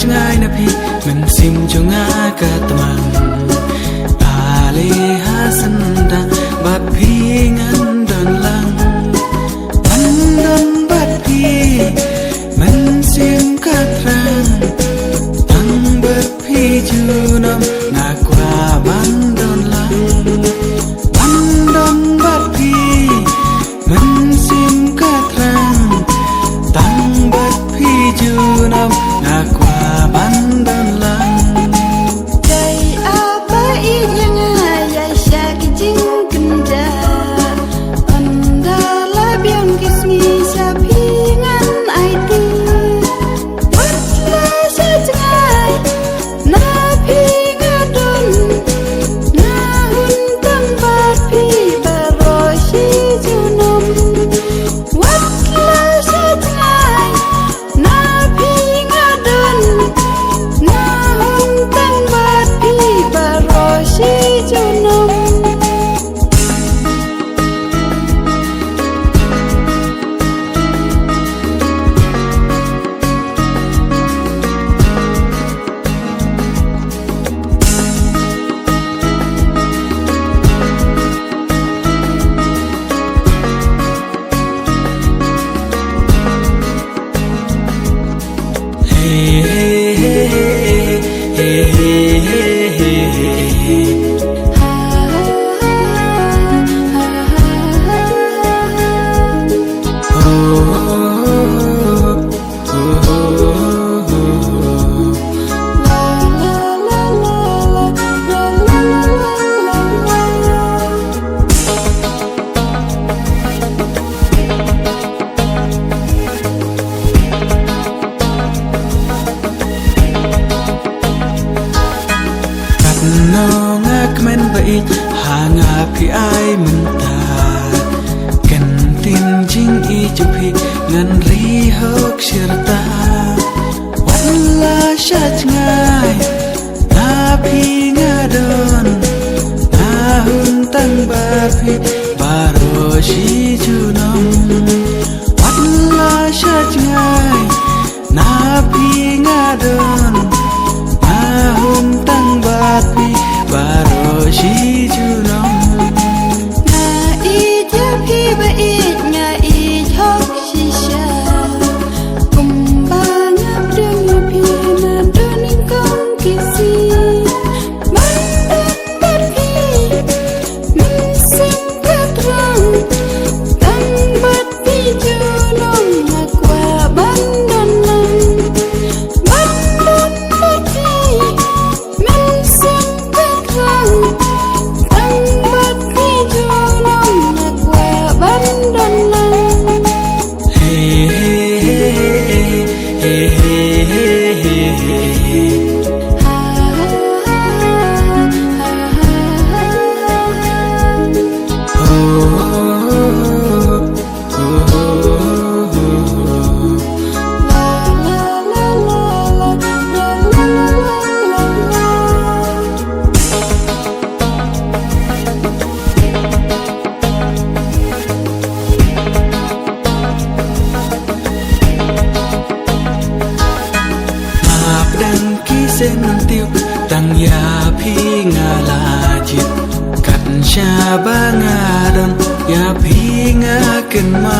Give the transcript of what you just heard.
Ngay na pi mình sim cho ngã cả tầm ali hasanda bat pi ngan dan lang dan bat pi mình sim cả trang tăng bat pi junam na qua ban dan lang bat pi mình sim cả trang tăng bat pi junam na qua bandan lang day apa inyanga ya syakijing kenda andala biang kismi sapingan aidi watla sajai na pingadon na huntang bapi baroshi junom watla sajai na pingadon hanga pi ai minta kentin jing I jupi ngan ri hok sirta wala shat ngai na pi ngadon na huntang bapi baro shi junom wala shat ngai na pi ngadon na huntang bapi baro shi junom na ija pi ba nya I hok shisha kumbanya deng pi na doning kong kisi mandan berpi mesin katrang tang bat pi junom na kwa bandan lang bandan berpi mesin sen tiêu tăng ya pi nga la jit kat sha ba nga don ya pi nga ken ma